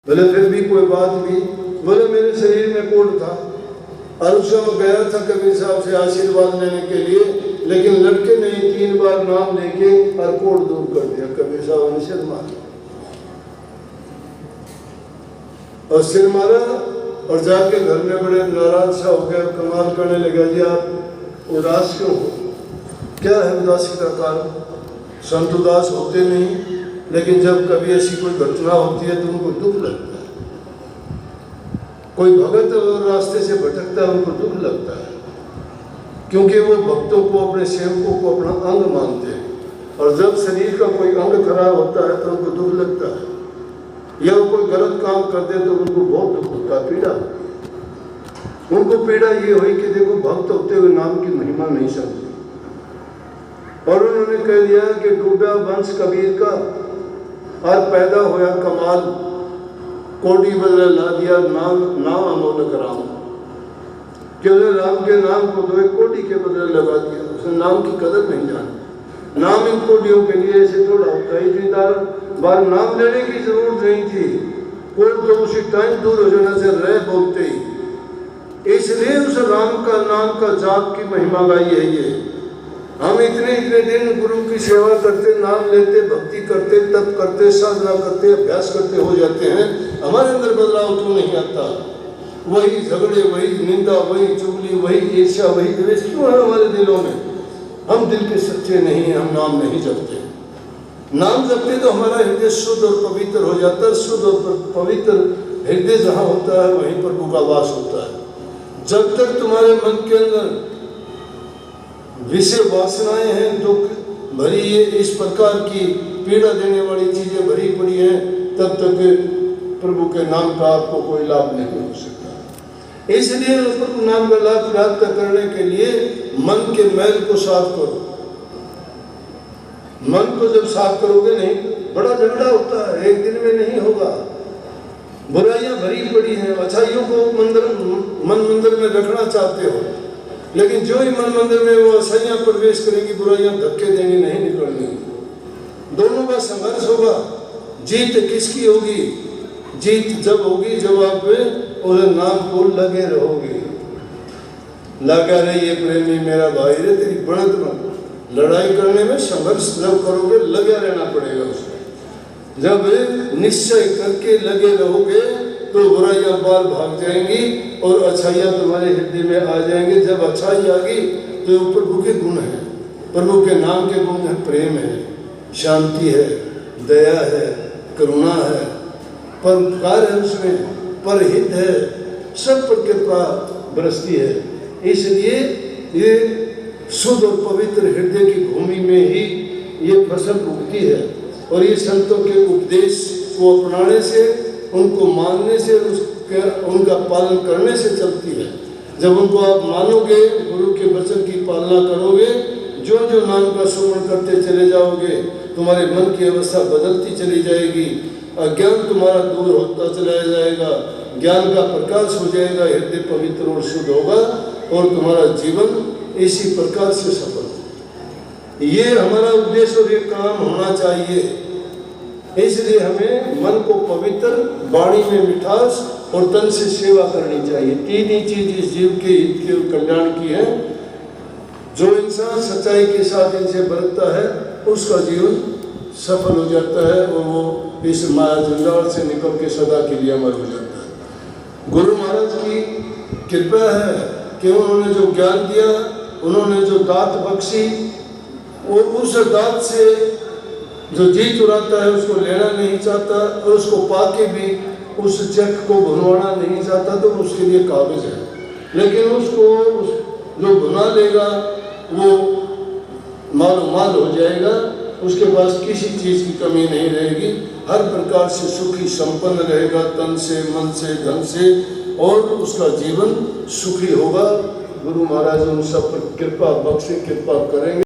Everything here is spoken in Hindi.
बोले फिर भी कोई बात भी, बोले मेरे शरीर में कोढ़ था और उसमें मैं गया था कबीर साहब से आशीर्वाद लेने के लिए, लेकिन लड़के ने 3 बार नाम लेके और कोढ़ दूर कर दिया। कबीर साहब ने सिर मारा और सिर मारा और जाके घर में बड़े नाराज सा हो गया, कमाल करने लगा, जी आप उदास क्यों हो? क्या है उदासी का कारण? संत उदास होते नहीं, लेकिन जब कभी ऐसी कोई घटना होती है तो उनको दुख लगता है। कोई भगत और रास्ते से भटकता है, उनको दुख लगता है, क्योंकि वो भक्तों को, अपने सेवकों को अपना अंग मानते हैं। और जब शरीर का कोई अंग खराब होता है तो उनको दुख लगता है, या वो कोई गलत काम कर दे तो उनको बहुत दुख होता है, पीड़ा होती है। उनको पीड़ा ये हुई कि देखो भक्त होते हुए नाम की महिमा नहीं समझी। और उन्होंने कह दिया कि डूबा वंश कबीर का और पैदा होया कमाल, कोडी बदले ला दिया नाम अमोलक राम। क्यों राम के नाम को दो एक कोडी के बदले लगा दिया, उसने नाम की कदर नहीं जानी। नाम इन कोडियों के लिए ऐसे थोड़ा होता है, इतनी बार नाम लेने की जरूरत नहीं थी, कोड तो उसी टाइम दूर हो जाना से रह बोलते ही। इसलिए उस राम का नाम का जाप की महिमा गाई है। ये हम इतने दिन गुरु की सेवा करते, नाम लेते, भक्ति करते, तप करते, साधना करते, अभ्यास करते हो जाते हैं, हमारे अंदर बदलाव क्यों नहीं आता? वही झगड़े, वही निंदा, वही चुगली, वही ईर्ष्या, वही द्वेष क्यों है हमारे दिलों में? हम दिल के सच्चे नहीं हैं, हम नाम नहीं जपते। नाम जपते तो हमारा हृदय शुद्ध और पवित्र हो जाता है। शुद्ध और पवित्र हृदय जहाँ होता है वहीं प्रभु का वास होता है। जब तक तुम्हारे मन के अंदर विषय वासनाएं हैं, दुख भरी ये इस प्रकार की पीड़ा देने वाली चीजें भरी पड़ी हैं, तब तक प्रभु के नाम का आपको कोई लाभ नहीं हो सकता। इसलिए प्रभु नाम का लाभ प्राप्त करने के लिए मन के मैल को साफ करो। मन को जब साफ करोगे, नहीं बड़ा झगड़ा होता है, एक दिन में नहीं होगा। बुराइयां भरी पड़ी हैं, अच्छाइयों को मन मंदिर में रखना चाहते हो, लेकिन जो ही मन मंदिर में वो अच्छाइयां प्रवेश करेंगी, बुराइयां धक्के देंगी, नहीं निकलनी। दोनों का संघर्ष होगा। जीत किसकी होगी? जीत जब होगी जब आप उस नाम को लगे रहोगे। लगा रहिए प्रेमी मेरा भाई रे, तेरी बढ़त मत। लड़ाई करने में संघर्ष जब करोगे, लगे रहना पड़ेगा उसमें। जब निश्चय करके लगे रहोगे तो बुराइयां बाल भाग जाएंगी और अच्छाइयां तुम्हारे हृदय में आ जाएंगे। जब अच्छाई आ गई तो प्रभु के गुण हैं, प्रभु के नाम के गुण हैं, प्रेम है, शांति है, दया है, करुणा है, परोपकार है, उसमें परहित है, सब पर कृपा बरसती है। इसलिए ये शुद्ध और पवित्र हृदय की भूमि में ही ये फसल उगती है। और ये संतों के उपदेश को अपनाने से, उनको मानने से, उनका पालन करने से चलती है। जब उनको आप मानोगे, गुरु के वचन की पालना करोगे, जो जो नाम का सुमरण करते चले जाओगे, तुम्हारे मन की अवस्था बदलती चली जाएगी, अज्ञान तुम्हारा दूर होता चला जाएगा, ज्ञान का प्रकाश हो जाएगा, हृदय पवित्र और शुद्ध होगा और तुम्हारा जीवन इसी प्रकार से सफल हो। ये हमारा उद्देश्य और ये काम होना चाहिए। इसलिए हमें मन को पवित्र, वाणी में मिठास और तन से सेवा करनी चाहिए। 3 ही चीज इस जीव के हित के कल्याण की है। जो इंसान सच्चाई के साथ इनसे बरतता है, उसका जीवन सफल हो जाता है और वो इस माया जंजाल से निकल के सदा के लिए अमर हो जाता है। गुरु महाराज की कृपा है कि उन्होंने जो ज्ञान दिया, उन्होंने जो दात बख्शी, और उस दात से जो जी चुराता है उसको लेना नहीं चाहता, और उसको पाके भी उस चक को भुनवाना नहीं चाहता, तो उसके लिए काबिज है। लेकिन उसको जो भुना लेगा वो माल हो जाएगा, उसके पास किसी चीज की कमी नहीं रहेगी, हर प्रकार से सुखी संपन्न रहेगा, तन से, मन से, धन से, और उसका जीवन सुखी होगा। गुरु महाराज उन सब पर कृपा बख्शे, कृपा करेंगे।